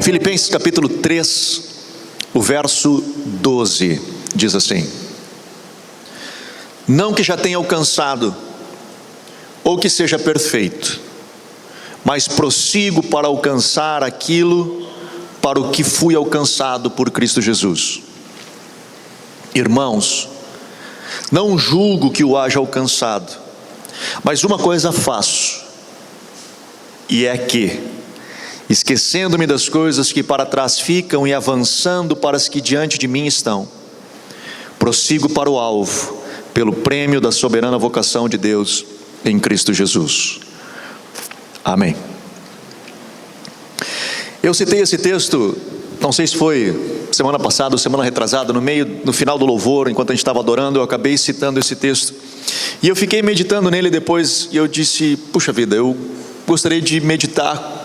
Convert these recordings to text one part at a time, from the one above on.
Filipenses capítulo 3, o verso 12, diz assim: não que já tenha alcançado, ou que seja perfeito, mas prossigo para alcançar aquilo para o que fui alcançado por Cristo Jesus. Irmãos, não julgo que o haja alcançado, mas uma coisa faço, e é que, esquecendo-me das coisas que para trás ficam e avançando para as que diante de mim estão, prossigo para o alvo, pelo prêmio da soberana vocação de Deus em Cristo Jesus. Amém. Eu citei esse texto, não sei se foi semana passada ou semana retrasada, no final do louvor, enquanto a gente estava adorando, eu acabei citando esse texto, e eu fiquei meditando nele depois, e eu disse, puxa vida, eu gostaria de meditar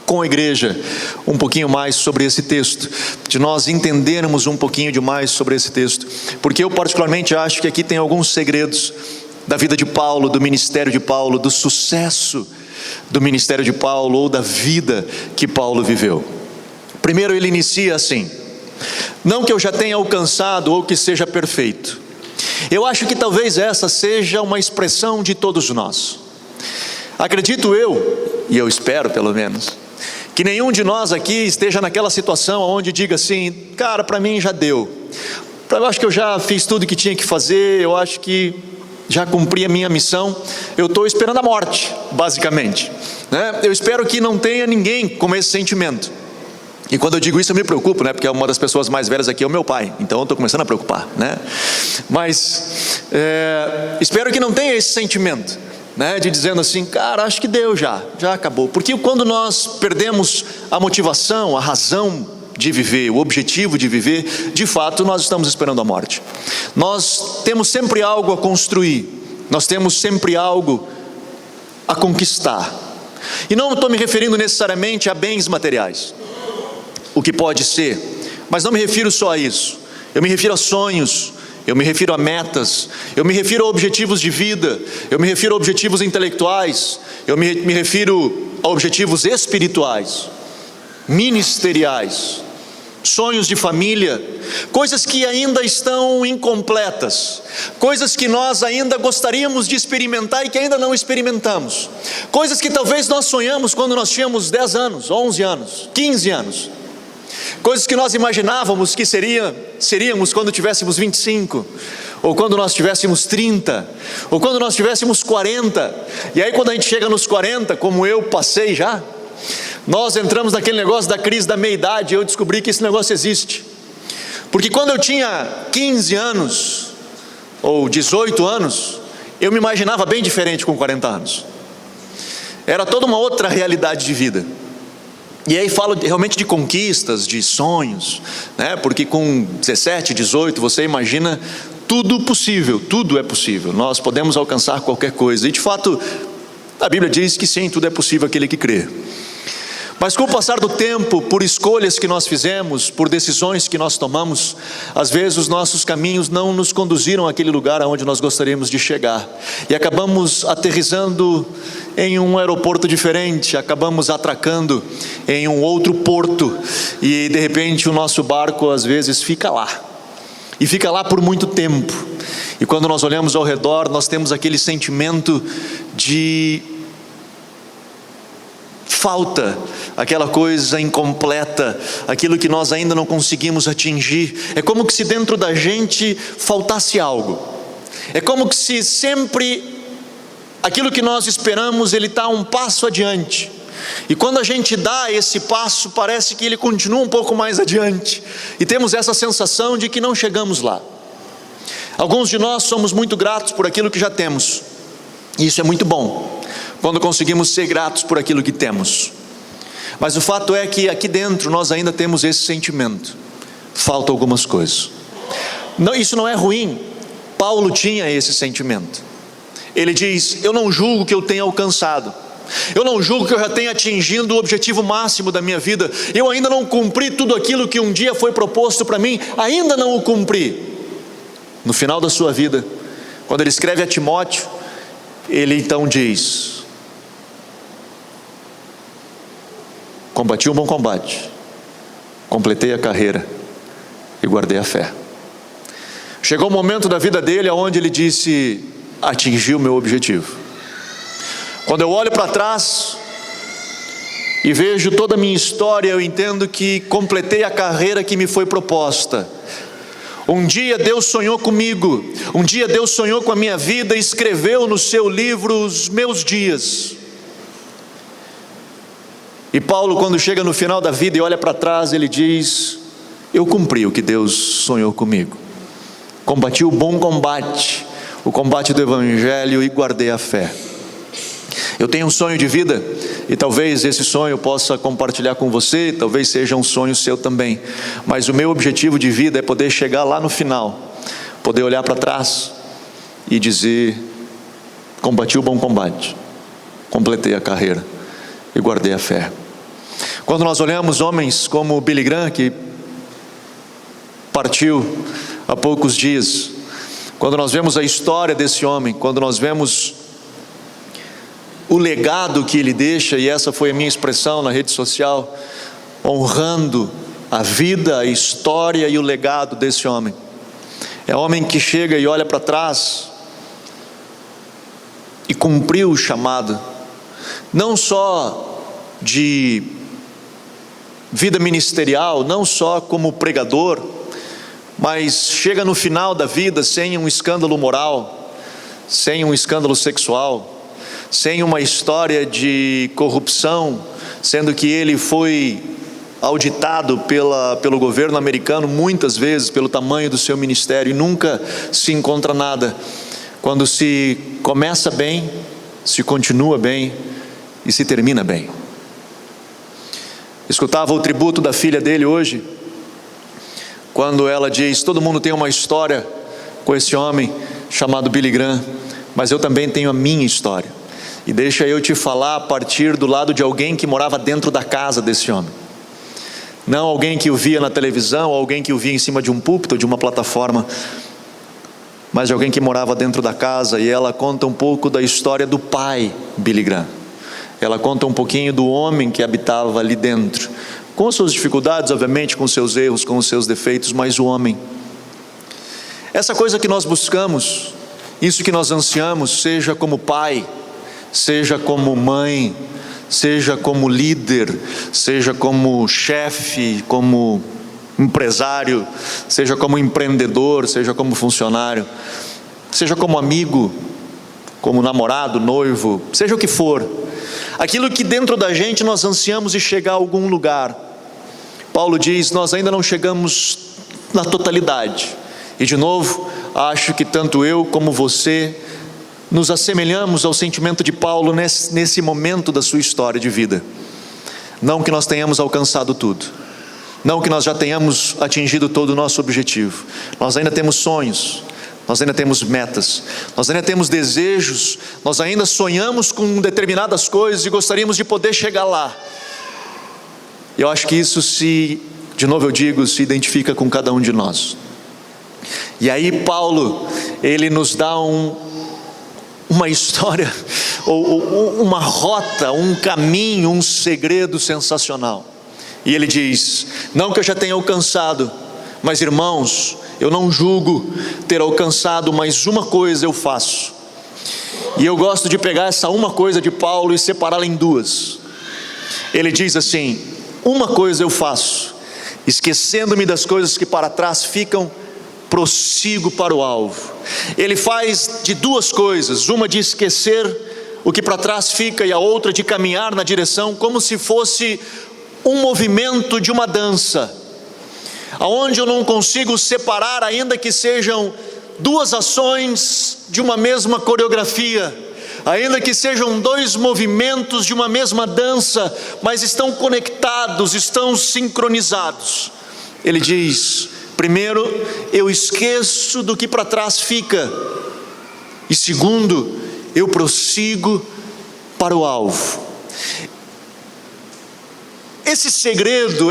com a igreja um pouquinho mais sobre esse texto, de nós entendermos um pouquinho demais sobre esse texto, porque eu particularmente acho que aqui tem alguns segredos da vida de Paulo, do ministério de Paulo, do sucesso do ministério de Paulo, ou da vida que Paulo viveu. Primeiro ele inicia assim: não que eu já tenha alcançado ou que seja perfeito. Eu acho que talvez essa seja uma expressão de todos nós. Acredito eu, e eu espero pelo menos, que nenhum de nós aqui esteja naquela situação onde diga assim, cara, para mim já deu, eu acho que eu já fiz tudo que tinha que fazer, eu acho que já cumpri a minha missão, eu estou esperando a morte, basicamente, né? Eu espero que não tenha ninguém com esse sentimento. E quando eu digo isso eu me preocupo, né? Porque uma das pessoas mais velhas aqui é o meu pai, então eu estou começando a preocupar, né? Mas espero que não tenha esse sentimento, né, de dizendo assim, cara, acho que deu já acabou, porque quando nós perdemos a motivação, a razão de viver, o objetivo de viver, de fato nós estamos esperando a morte. Nós temos sempre algo a construir, nós temos sempre algo a conquistar, e não estou me referindo necessariamente a bens materiais, o que pode ser, mas não me refiro só a isso, eu me refiro a sonhos, eu me refiro a metas, eu me refiro a objetivos de vida, eu me refiro a objetivos intelectuais, eu me refiro a objetivos espirituais, ministeriais, sonhos de família, coisas que ainda estão incompletas, coisas que nós ainda gostaríamos de experimentar e que ainda não experimentamos, coisas que talvez nós sonhamos quando nós tínhamos 10 anos, 11 anos, 15 anos, coisas que nós imaginávamos que seríamos quando tivéssemos 25, ou quando nós tivéssemos 30, ou quando nós tivéssemos 40, e aí quando a gente chega nos 40, como eu passei já, nós entramos naquele negócio da crise da meia-idade, e eu descobri que esse negócio existe, porque quando eu tinha 15 anos, ou 18 anos, eu me imaginava bem diferente com 40 anos, era toda uma outra realidade de vida. E aí falo realmente de conquistas, de sonhos, né? Porque com 17, 18, você imagina tudo possível, tudo é possível, nós podemos alcançar qualquer coisa, e de fato, a Bíblia diz que sim, tudo é possível aquele que crê. Mas com o passar do tempo, por escolhas que nós fizemos, por decisões que nós tomamos, às vezes os nossos caminhos não nos conduziram àquele lugar aonde nós gostaríamos de chegar, e acabamos aterrissando em um aeroporto diferente, acabamos atracando em um outro porto, e de repente o nosso barco às vezes fica lá, e fica lá por muito tempo, e quando nós olhamos ao redor, nós temos aquele sentimento de falta, aquela coisa incompleta, aquilo que nós ainda não conseguimos atingir. É como que se dentro da gente faltasse algo, é como que se sempre aquilo que nós esperamos, ele está um passo adiante, e quando a gente dá esse passo, parece que ele continua um pouco mais adiante, e temos essa sensação de que não chegamos lá. Alguns de nós somos muito gratos por aquilo que já temos, e isso é muito bom, quando conseguimos ser gratos por aquilo que temos, mas o fato é que aqui dentro nós ainda temos esse sentimento, falta algumas coisas. Não, isso não é ruim, Paulo tinha esse sentimento, ele diz, eu não julgo que eu tenha alcançado, eu não julgo que eu já tenha atingido o objetivo máximo da minha vida, eu ainda não cumpri tudo aquilo que um dia foi proposto para mim, ainda não o cumpri. No final da sua vida, quando ele escreve a Timóteo, ele então diz, combati o bom combate, completei a carreira e guardei a fé. Chegou o momento da vida dele onde ele disse: atingi o meu objetivo. Quando eu olho para trás e vejo toda a minha história, eu entendo que completei a carreira que me foi proposta. Um dia Deus sonhou comigo, um dia Deus sonhou com a minha vida e escreveu no seu livro os meus dias. E Paulo, quando chega no final da vida e olha para trás, ele diz: eu cumpri o que Deus sonhou comigo, combati o bom combate, o combate do Evangelho, e guardei a fé. Eu tenho um sonho de vida, e talvez esse sonho eu possa compartilhar com você, talvez seja um sonho seu também, mas o meu objetivo de vida é poder chegar lá no final, poder olhar para trás e dizer: combati o bom combate, completei a carreira e guardei a fé. Quando nós olhamos homens como Billy Graham, que partiu há poucos dias, quando nós vemos a história desse homem, quando nós vemos o legado que ele deixa, e essa foi a minha expressão na rede social, honrando a vida, a história e o legado desse homem. É um homem que chega e olha para trás e cumpriu o chamado, não só de vida ministerial, não só como pregador, mas chega no final da vida sem um escândalo moral, sem um escândalo sexual, sem uma história de corrupção, sendo que ele foi auditado pelo governo americano muitas vezes pelo tamanho do seu ministério, e nunca se encontra nada. Quando se começa bem, se continua bem e se termina bem. Escutava o tributo da filha dele hoje, quando ela diz: todo mundo tem uma história com esse homem chamado Billy Graham, mas eu também tenho a minha história. E deixa eu te falar a partir do lado de alguém que morava dentro da casa desse homem. Não alguém que o via na televisão, alguém que o via em cima de um púlpito, de uma plataforma, mas de alguém que morava dentro da casa. E ela conta um pouco da história do pai Billy Graham. Ela conta um pouquinho do homem que habitava ali dentro, com suas dificuldades, obviamente, com seus erros, com os seus defeitos, mas o homem. Essa coisa que nós buscamos, isso que nós ansiamos, seja como pai, seja como mãe, seja como líder, seja como chefe, como empresário, seja como empreendedor, seja como funcionário, seja como amigo, como namorado, noivo, seja o que for, aquilo que dentro da gente nós ansiamos de chegar a algum lugar. Paulo diz: nós ainda não chegamos na totalidade. E de novo, acho que tanto eu como você nos assemelhamos ao sentimento de Paulo nesse momento da sua história de vida. Não que nós tenhamos alcançado tudo, não que nós já tenhamos atingido todo o nosso objetivo. Nós ainda temos sonhos, nós ainda temos metas, nós ainda temos desejos, nós ainda sonhamos com determinadas coisas e gostaríamos de poder chegar lá. Eu acho que isso de novo eu digo, se identifica com cada um de nós. E aí Paulo, ele nos dá uma história, ou uma rota, um caminho, um segredo sensacional. E ele diz: não que eu já tenha alcançado, mas irmãos, eu não julgo ter alcançado, mas uma coisa eu faço. E eu gosto de pegar essa uma coisa de Paulo e separá-la em duas. Ele diz assim: uma coisa eu faço, esquecendo-me das coisas que para trás ficam, prossigo para o alvo. Ele faz de duas coisas, uma de esquecer o que para trás fica e a outra de caminhar na direção, como se fosse um movimento de uma dança, aonde eu não consigo separar, ainda que sejam duas ações de uma mesma coreografia, ainda que sejam dois movimentos de uma mesma dança, mas estão conectados, estão sincronizados. Ele diz: primeiro, eu esqueço do que para trás fica, e segundo, eu prossigo para o alvo. Esse segredo,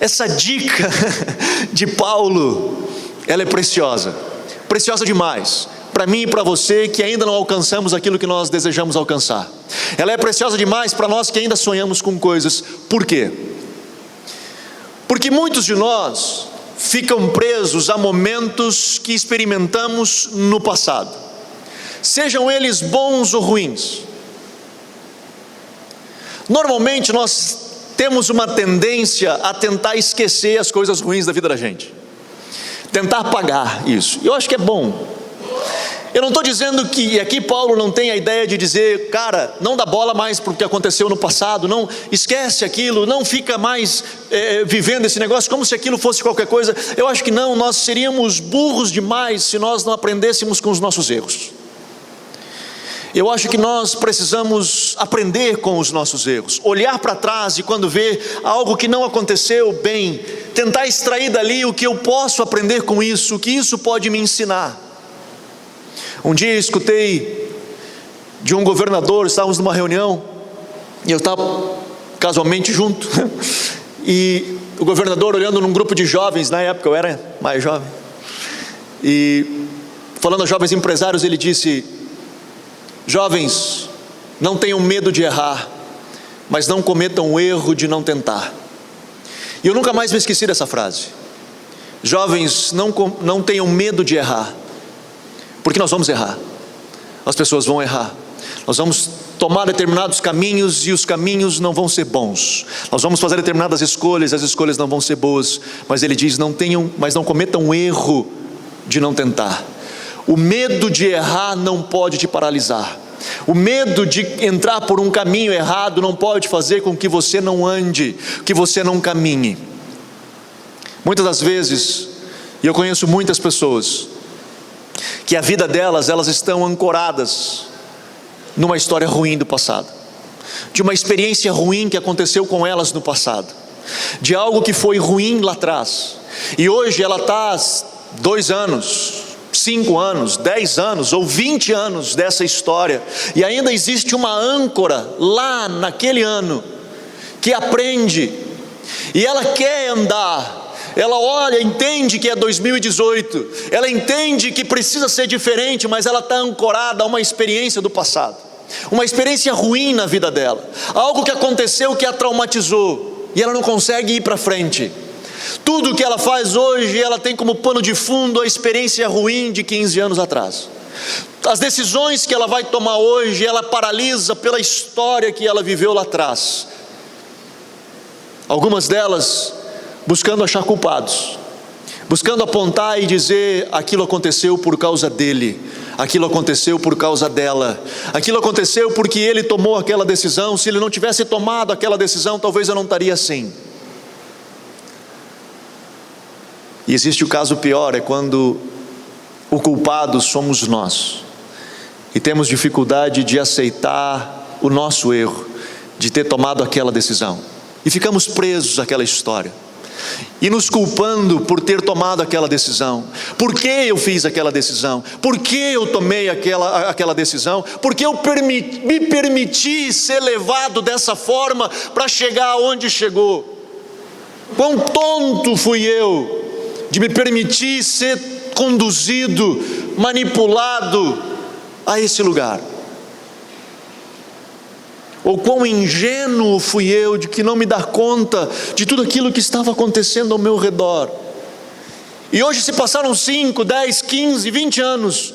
essa dica de Paulo, ela é preciosa demais para mim e para você que ainda não alcançamos aquilo que nós desejamos alcançar. Ela é preciosa demais para nós que ainda sonhamos com coisas. Por quê? Porque muitos de nós ficam presos a momentos que experimentamos no passado, sejam eles bons ou ruins. Normalmente nós temos uma tendência a tentar esquecer as coisas ruins da vida da gente, tentar apagar isso. Eu acho que é bom. Eu não estou dizendo que, e aqui Paulo não tem a ideia de dizer, cara, não dá bola mais para o que aconteceu no passado, não esquece aquilo, não fica mais vivendo esse negócio como se aquilo fosse qualquer coisa. Eu acho que não, nós seríamos burros demais se nós não aprendêssemos com os nossos erros. Eu acho que nós precisamos aprender com os nossos erros, olhar para trás e quando vê algo que não aconteceu bem, tentar extrair dali o que eu posso aprender com isso, o que isso pode me ensinar. Um dia eu escutei de um governador, estávamos numa reunião, e eu estava casualmente junto, e o governador olhando num grupo de jovens, na época eu era mais jovem, e falando a jovens empresários, ele disse: jovens, não tenham medo de errar, mas não cometam o erro de não tentar. E eu nunca mais me esqueci dessa frase. Jovens, não tenham medo de errar, porque nós vamos errar, as pessoas vão errar, nós vamos tomar determinados caminhos e os caminhos não vão ser bons, nós vamos fazer determinadas escolhas, as escolhas não vão ser boas, mas ele diz, mas não cometam o erro de não tentar. O medo de errar não pode te paralisar, o medo de entrar por um caminho errado não pode fazer com que você não ande, que você não caminhe. Muitas das vezes, e eu conheço muitas pessoas, que a vida delas, elas estão ancoradas numa história ruim do passado, de uma experiência ruim que aconteceu com elas no passado, de algo que foi ruim lá atrás, e hoje ela está 2 anos, 5 anos, 10 anos ou 20 anos dessa história, e ainda existe uma âncora lá naquele ano, que aprende, e ela quer andar. Ela olha, entende que é 2018, ela entende que precisa ser diferente, mas ela está ancorada a uma experiência do passado, uma experiência ruim na vida dela, algo que aconteceu que a traumatizou, e ela não consegue ir para frente. Tudo que ela faz hoje, ela tem como pano de fundo a experiência ruim de 15 anos atrás. As decisões que ela vai tomar hoje, ela paralisa pela história que ela viveu lá atrás. Algumas delas buscando achar culpados, buscando apontar e dizer, aquilo aconteceu por causa dele, aquilo aconteceu por causa dela, aquilo aconteceu porque ele tomou aquela decisão, se ele não tivesse tomado aquela decisão, talvez eu não estaria assim. E existe o caso pior, é quando o culpado somos nós, e temos dificuldade de aceitar o nosso erro, de ter tomado aquela decisão, e ficamos presos àquela história, e nos culpando por ter tomado aquela decisão. Por que eu fiz aquela decisão? Por que eu tomei aquela decisão? Por que eu me permiti ser levado dessa forma para chegar onde chegou? Quão tonto fui eu de me permitir ser conduzido, manipulado a esse lugar? Ou quão ingênuo fui eu de que não me dar conta de tudo aquilo que estava acontecendo ao meu redor. E hoje se passaram 5, 10, 15, 20 anos,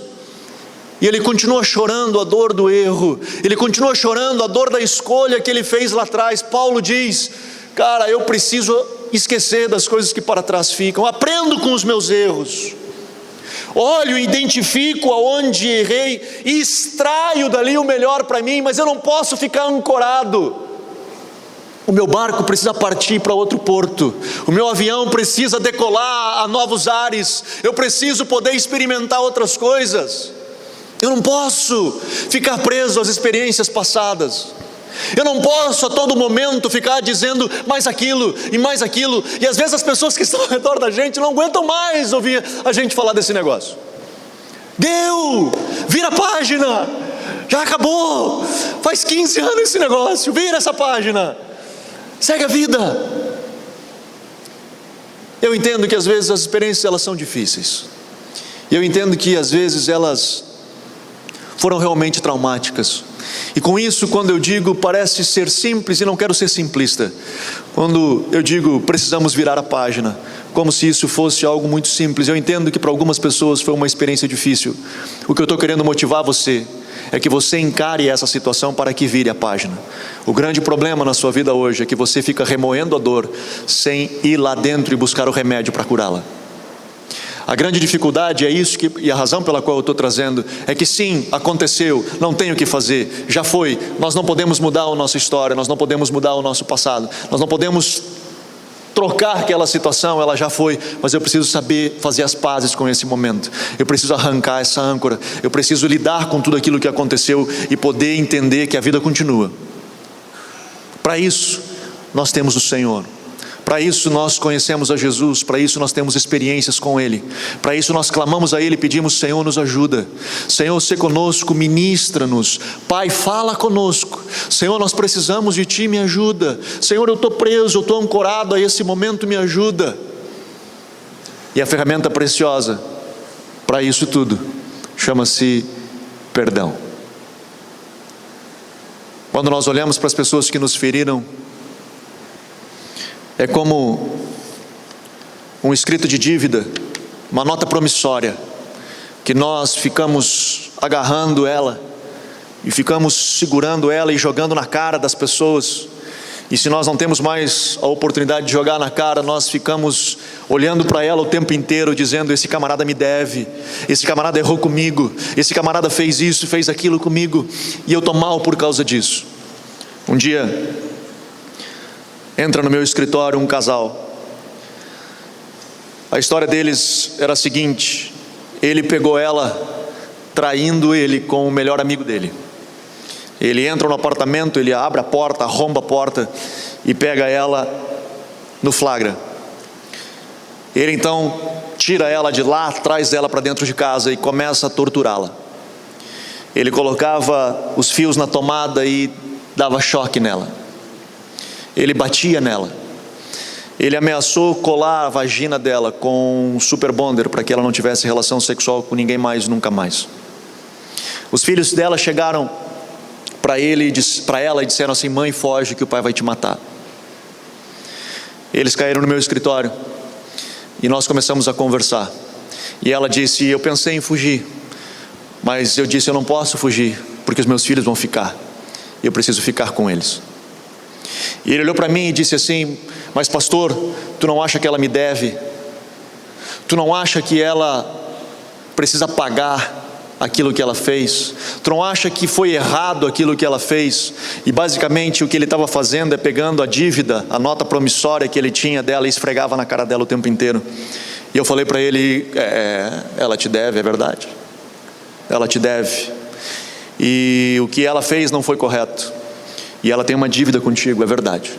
e ele continua chorando a dor do erro, ele continua chorando a dor da escolha que ele fez lá atrás. Paulo diz, cara, eu preciso esquecer das coisas que para trás ficam, aprendo com os meus erros, olho e identifico aonde errei e extraio dali o melhor para mim, mas eu não posso ficar ancorado. O meu barco precisa partir para outro porto, o meu avião precisa decolar a novos ares, eu preciso poder experimentar outras coisas. Eu não posso ficar preso às experiências passadas, eu não posso a todo momento ficar dizendo mais aquilo e mais aquilo, e às vezes as pessoas que estão ao redor da gente não aguentam mais ouvir a gente falar desse negócio. Deu, vira a página, já acabou, faz 15 anos esse negócio, vira essa página, segue a vida. Eu entendo que às vezes as experiências elas são difíceis, e eu entendo que às vezes elas foram realmente traumáticas. E com isso, quando eu digo parece ser simples, e não quero ser simplista, quando eu digo precisamos virar a página, como se isso fosse algo muito simples, eu entendo que para algumas pessoas foi uma experiência difícil. O que eu estou querendo motivar você é que você encare essa situação para que vire a página. O grande problema na sua vida hoje é que você fica remoendo a dor sem ir lá dentro e buscar o remédio para curá-la. A grande dificuldade é isso, e a razão pela qual eu estou trazendo é que sim, aconteceu, não tem o que fazer, já foi. Nós não podemos mudar a nossa história, nós não podemos mudar o nosso passado, nós não podemos trocar aquela situação, ela já foi, mas eu preciso saber fazer as pazes com esse momento. Eu preciso arrancar essa âncora, eu preciso lidar com tudo aquilo que aconteceu e poder entender que a vida continua. Para isso, nós temos o Senhor. Para isso nós conhecemos a Jesus, para isso nós temos experiências com Ele, para isso nós clamamos a Ele e pedimos: Senhor, nos ajuda, Senhor, sê conosco, ministra-nos, Pai, fala conosco, Senhor, nós precisamos de Ti, me ajuda, Senhor, eu estou preso, eu estou ancorado a esse momento, me ajuda. E a ferramenta preciosa para isso tudo chama-se perdão. Quando nós olhamos para as pessoas que nos feriram, é como um escrito de dívida, uma nota promissória, que nós ficamos agarrando ela, e ficamos segurando ela e jogando na cara das pessoas, e se nós não temos mais a oportunidade de jogar na cara, nós ficamos olhando para ela o tempo inteiro, dizendo: esse camarada me deve, esse camarada errou comigo, esse camarada fez isso, fez aquilo comigo, e eu estou mal por causa disso. Um dia, entra no meu escritório um casal. A história deles era a seguinte: ele pegou ela traindo ele com o melhor amigo dele. Ele entra no apartamento, ele abre a porta, arromba a porta e pega ela no flagra. Ele então tira ela de lá, traz ela para dentro de casa e começa a torturá-la. Ele colocava os fios na tomada e dava choque nela. Ele batia nela. Ele ameaçou colar a vagina dela com um super bonder para que ela não tivesse relação sexual com ninguém mais, nunca mais. Os filhos dela chegaram para ela e disseram assim: mãe, foge que o pai vai te matar. Eles caíram no meu escritório e nós começamos a conversar. E ela disse: eu pensei em fugir, mas eu disse: eu não posso fugir porque os meus filhos vão ficar, eu preciso ficar com eles. E ele olhou para mim e disse assim: mas pastor, tu não acha que ela me deve? Tu não acha que ela precisa pagar aquilo que ela fez? Tu não acha que foi errado aquilo que ela fez? E basicamente o que ele estava fazendo é pegando a dívida, a nota promissória que ele tinha dela, e esfregava na cara dela o tempo inteiro. E eu falei para ele: ela te deve, é verdade, ela te deve, e o que ela fez não foi correto, e ela tem uma dívida contigo, é verdade,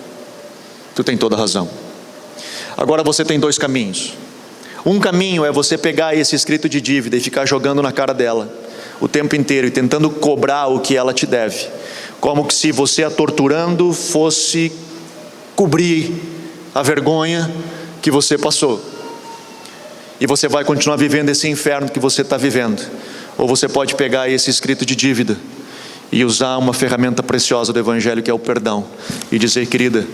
tu tem toda a razão. Agora você tem dois caminhos. Um caminho é você pegar esse escrito de dívida e ficar jogando na cara dela o tempo inteiro e tentando cobrar o que ela te deve, como que se você a torturando fosse cobrir a vergonha que você passou, e você vai continuar vivendo esse inferno que você está vivendo. Ou você pode pegar esse escrito de dívida e usar uma ferramenta preciosa do Evangelho, que é o perdão, e dizer: querida,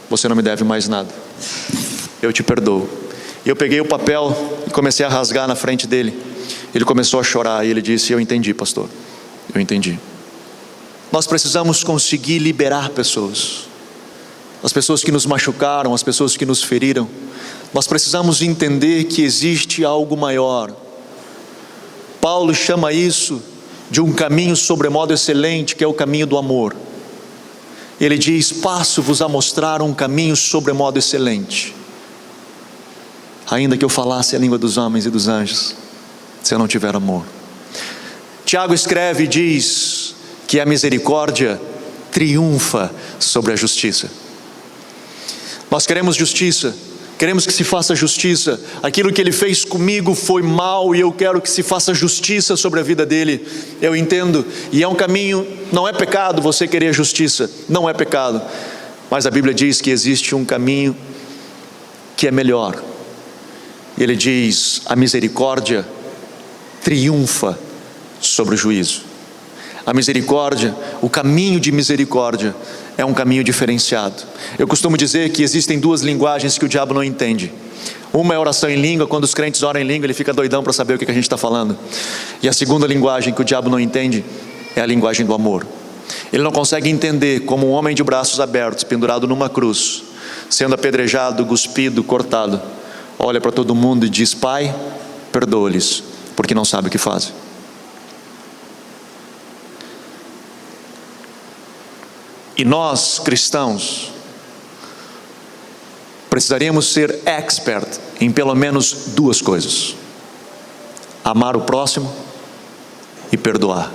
você não me deve mais nada, eu te perdoo. E eu peguei o papel e comecei a rasgar na frente dele. Ele começou a chorar e ele disse: eu entendi, pastor, eu entendi. Nós precisamos conseguir liberar pessoas, as pessoas que nos machucaram, as pessoas que nos feriram. Nós precisamos entender que existe algo maior. Paulo chama isso de um caminho sobremodo excelente, que é o caminho do amor. Ele diz: passo-vos a mostrar um caminho sobremodo excelente. Ainda que eu falasse a língua dos homens e dos anjos, se eu não tiver amor. Tiago escreve e diz que a misericórdia triunfa sobre a justiça. Nós queremos justiça, queremos que se faça justiça. Aquilo que ele fez comigo foi mal e eu quero que se faça justiça sobre a vida dele. Eu entendo, e é um caminho, não é pecado você querer justiça, não é pecado, mas a Bíblia diz que existe um caminho que é melhor. Ele diz: a misericórdia triunfa sobre o juízo. A misericórdia, o caminho de misericórdia é um caminho diferenciado. Eu costumo dizer que existem duas linguagens que o diabo não entende. Uma é a oração em língua. Quando os crentes oram em língua, ele fica doidão para saber o que a gente está falando. E a segunda linguagem que o diabo não entende é a linguagem do amor. Ele não consegue entender como um homem de braços abertos, pendurado numa cruz, sendo apedrejado, cuspido, cortado, olha para todo mundo e diz: Pai, perdoa-lhes, porque não sabe o que fazem. E nós, cristãos, precisaríamos ser expert em pelo menos duas coisas: amar o próximo e perdoar,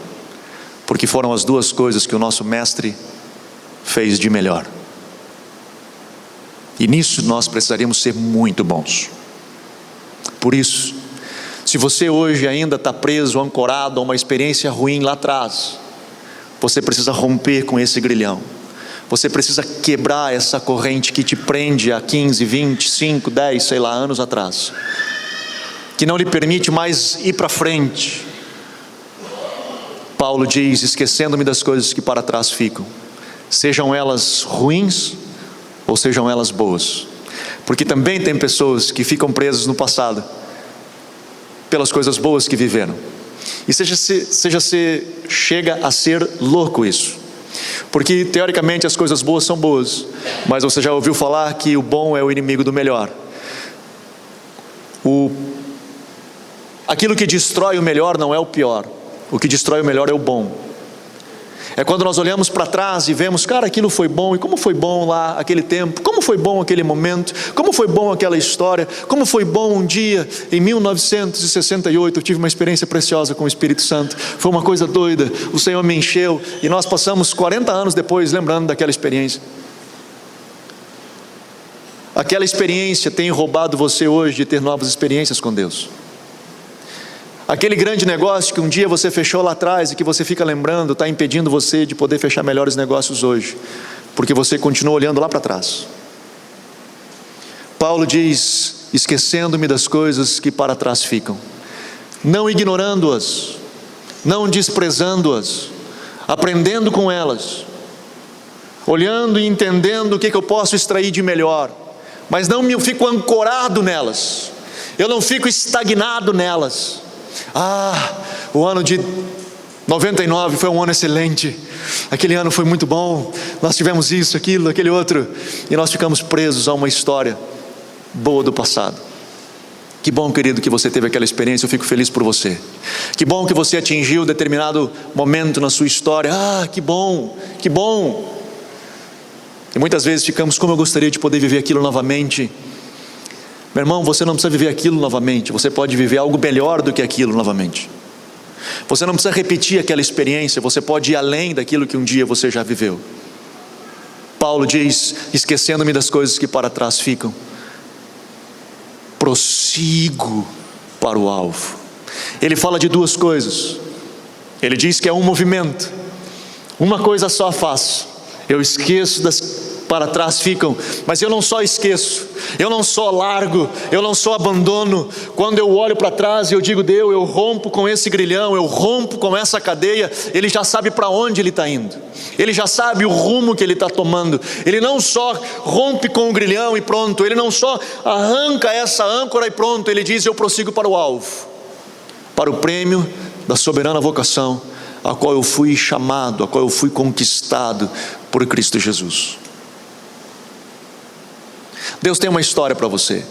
porque foram as duas coisas que o nosso mestre fez de melhor. E nisso nós precisaríamos ser muito bons. Por isso, se você hoje ainda está preso, ancorado a uma experiência ruim lá atrás, você precisa romper com esse grilhão. Você precisa quebrar essa corrente que te prende há 15, 20, 5, 10, sei lá, anos atrás, que não lhe permite mais ir para frente. Paulo diz: esquecendo-me das coisas que para trás ficam, sejam elas ruins ou sejam elas boas. Porque também tem pessoas que ficam presas no passado pelas coisas boas que viveram. E chega a ser louco isso. Porque teoricamente as coisas boas são boas, mas você já ouviu falar que o bom é o inimigo do melhor. Aquilo que destrói o melhor não é o pior. O que destrói o melhor é o bom. É quando nós olhamos para trás e vemos: cara, aquilo foi bom, e como foi bom lá aquele tempo, como foi bom aquele momento, como foi bom aquela história, como foi bom um dia em 1968, eu tive uma experiência preciosa com o Espírito Santo, foi uma coisa doida, o Senhor me encheu, e nós passamos 40 anos depois lembrando daquela experiência. Aquela experiência tem roubado você hoje de ter novas experiências com Deus. Aquele grande negócio que um dia você fechou lá atrás e que você fica lembrando, está impedindo você de poder fechar melhores negócios hoje, porque você continua olhando lá para trás. Paulo diz: esquecendo-me das coisas que para trás ficam, não ignorando-as, não desprezando-as, aprendendo com elas, olhando e entendendo o que eu posso extrair de melhor, mas não me fico ancorado nelas, eu não fico estagnado nelas. O ano de 99 foi um ano excelente, aquele ano foi muito bom, nós tivemos isso, aquilo, aquele outro, e nós ficamos presos a uma história boa do passado. Que bom, querido, que você teve aquela experiência, eu fico feliz por você. Que bom que você atingiu determinado momento na sua história. Que bom, que bom. E muitas vezes ficamos: como eu gostaria de poder viver aquilo novamente. Meu irmão, você não precisa viver aquilo novamente, você pode viver algo melhor do que aquilo novamente. Você não precisa repetir aquela experiência, você pode ir além daquilo que um dia você já viveu. Paulo diz: esquecendo-me das coisas que para trás ficam, prossigo para o alvo. Ele fala de duas coisas. Ele diz que é um movimento. Uma coisa só faço: eu esqueço das para trás ficam, mas eu não só esqueço, eu não só largo, eu não só abandono. Quando eu olho para trás e eu digo: Deus, eu rompo com esse grilhão, eu rompo com essa cadeia. Ele já sabe para onde ele está indo, ele já sabe o rumo que ele está tomando. Ele não só rompe com o grilhão e pronto, ele não só arranca essa âncora e pronto, ele diz: eu prossigo para o alvo, para o prêmio da soberana vocação a qual eu fui chamado, a qual eu fui conquistado por Cristo Jesus. Deus tem uma história para você.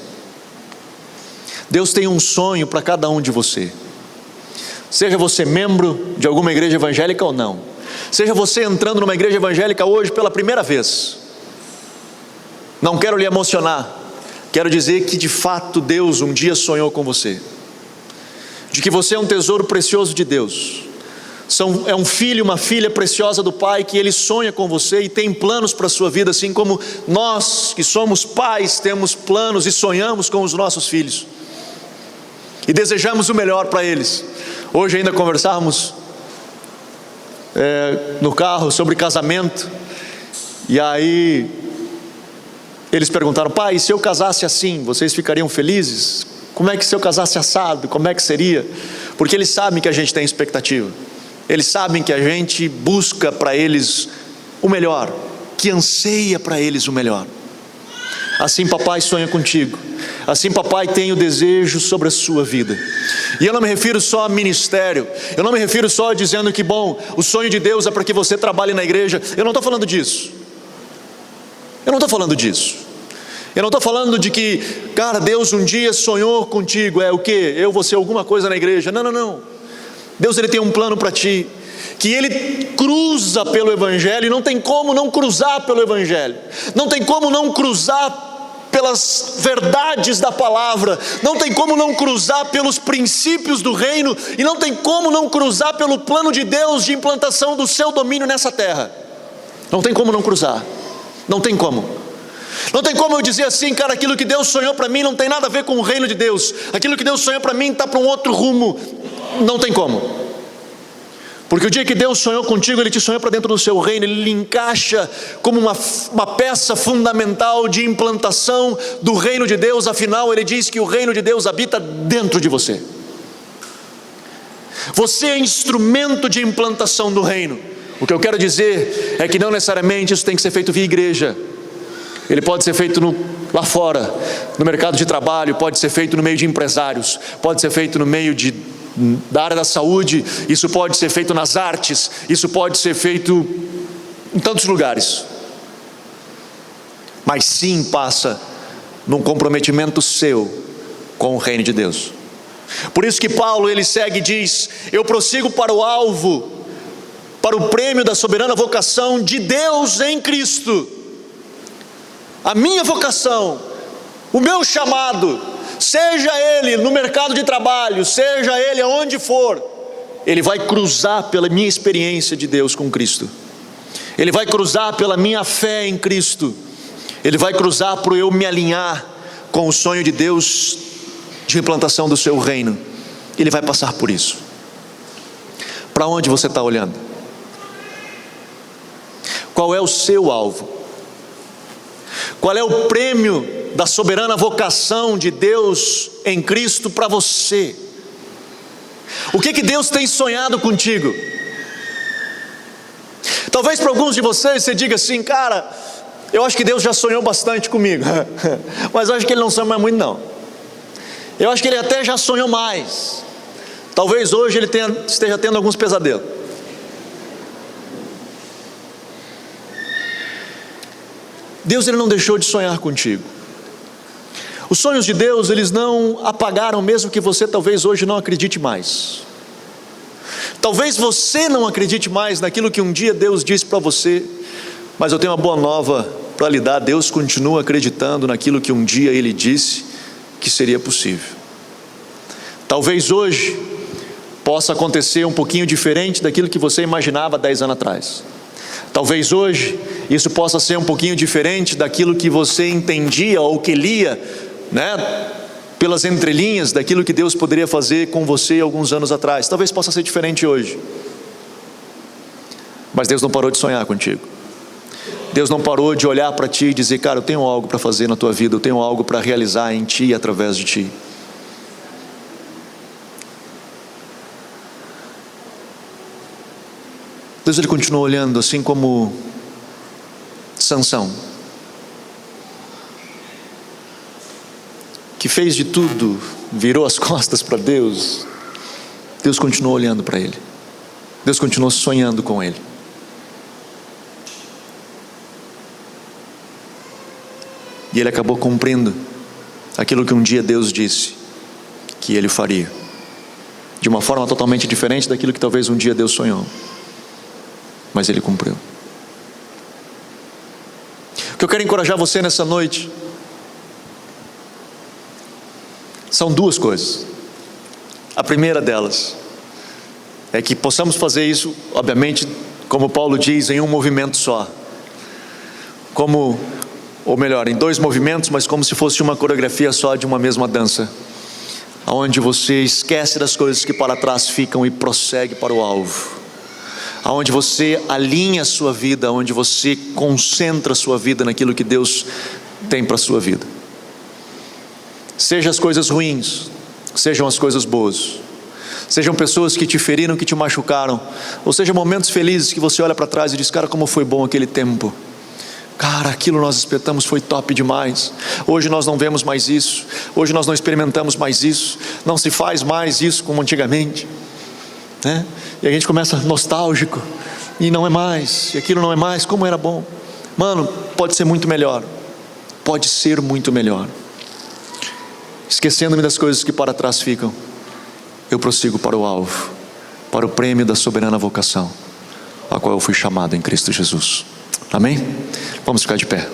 Deus tem um sonho para cada um de você. Seja você membro de alguma igreja evangélica ou não, seja você entrando numa igreja evangélica hoje pela primeira vez, não quero lhe emocionar, quero dizer que de fato Deus um dia sonhou com você, de que você é um tesouro precioso de Deus. É um filho, uma filha preciosa do Pai, que Ele sonha com você e tem planos para a sua vida, assim como nós que somos pais temos planos e sonhamos com os nossos filhos e desejamos o melhor para eles. Hoje ainda conversávamos no carro sobre casamento, e aí eles perguntaram: pai, se eu casasse assim, vocês ficariam felizes? Como é que se eu casasse assado, como é que seria? porque eles sabem que a gente tem expectativa, eles sabem que a gente busca para eles o melhor, que anseia para eles o melhor. Assim papai sonha contigo, assim papai tem o desejo sobre a sua vida. E eu não me refiro só a ministério, eu não me refiro só a dizendo que bom, o sonho de Deus é para que você trabalhe na igreja. Eu não estou falando disso, eu não estou falando disso. Eu não estou falando de que, cara, Deus um dia sonhou contigo, é o quê? Eu vou ser alguma coisa na igreja. Não, não, não. Deus, Ele tem um plano para ti, que Ele cruza pelo Evangelho, e não tem como não cruzar pelo Evangelho, não tem como não cruzar pelas verdades da palavra, não tem como não cruzar pelos princípios do reino, e não tem como não cruzar pelo plano de Deus de implantação do seu domínio nessa terra. Não tem como não cruzar, não tem como. Não tem como eu dizer assim, cara, aquilo que Deus sonhou para mim não tem nada a ver com o reino de Deus, aquilo que Deus sonhou para mim está para um outro rumo. Não tem como. Porque o dia que Deus sonhou contigo, Ele te sonhou para dentro do seu reino, Ele lhe encaixa como uma peça fundamental de implantação do reino de Deus. Afinal, Ele diz que o reino de Deus habita dentro de você. Você é instrumento de implantação do reino. O que eu quero dizer é que não necessariamente isso tem que ser feito via igreja. Ele pode ser feito lá fora, no mercado de trabalho, pode ser feito no meio de empresários, pode ser feito no meio da área da saúde, isso pode ser feito nas artes, isso pode ser feito em tantos lugares. Mas sim passa num comprometimento seu com o reino de Deus. Por isso que Paulo, ele segue e diz: eu prossigo para o alvo, para o prêmio da soberana vocação de Deus em Cristo. A minha vocação, o meu chamado, seja ele no mercado de trabalho, seja ele aonde for, ele vai cruzar pela minha experiência de Deus com Cristo, ele vai cruzar pela minha fé em Cristo, ele vai cruzar para eu me alinhar com o sonho de Deus de implantação do seu reino. Ele vai passar por isso. Para onde você está olhando? Qual é o seu alvo? Qual é o prêmio da soberana vocação de Deus em Cristo para você? O que Deus tem sonhado contigo? Talvez para alguns de vocês você diga assim, cara, eu acho que Deus já sonhou bastante comigo, mas eu acho que Ele não sonha mais muito não. Eu acho que Ele até já sonhou mais. Talvez hoje Ele esteja tendo alguns pesadelos. Deus, Ele não deixou de sonhar contigo. Os sonhos de Deus, eles não apagaram, mesmo que você talvez hoje não acredite mais. Talvez você não acredite mais naquilo que um dia Deus disse para você, mas eu tenho uma boa nova para lhe dar. Deus continua acreditando naquilo que um dia Ele disse que seria possível. Talvez hoje possa acontecer um pouquinho diferente daquilo que você imaginava 10 anos atrás. Talvez hoje isso possa ser um pouquinho diferente daquilo que você entendia ou que lia, pelas entrelinhas daquilo que Deus poderia fazer com você alguns anos atrás. Talvez possa ser diferente hoje. Mas Deus não parou de sonhar contigo. Deus não parou de olhar para ti e dizer, cara, eu tenho algo para fazer na tua vida, eu tenho algo para realizar em ti e através de ti. Deus, Ele continua olhando, assim como Sansão, que fez de tudo, virou as costas para Deus. Deus continuou olhando para ele, Deus continuou sonhando com ele. E ele acabou cumprindo aquilo que um dia Deus disse que ele faria, de uma forma totalmente diferente daquilo que talvez um dia Deus sonhou, mas ele cumpriu. O que eu quero encorajar você nessa noite são duas coisas. A primeira delas é que possamos fazer isso, obviamente, como Paulo diz, em um movimento só, ou melhor, em dois movimentos, mas como se fosse uma coreografia só de uma mesma dança, onde você esquece das coisas que para trás ficam e prossegue para o alvo, onde você alinha a sua vida, onde você concentra a sua vida naquilo que Deus tem para a sua vida. Seja as coisas ruins, sejam as coisas boas, Sejam pessoas que te feriram, que te machucaram, ou sejam momentos felizes que você olha para trás e diz: cara, como foi bom aquele tempo. Cara, aquilo nós espetamos foi top demais. Hoje nós não vemos mais isso. Hoje nós não experimentamos mais isso. Não se faz mais isso como antigamente, né? E a gente começa nostálgico. E não é mais, e aquilo não é mais, como era bom. Mano, pode ser muito melhor. Pode ser muito melhor. Esquecendo-me das coisas que para trás ficam, eu prossigo para o alvo, para o prêmio da soberana vocação, a qual eu fui chamado em Cristo Jesus. Amém? Vamos ficar de pé.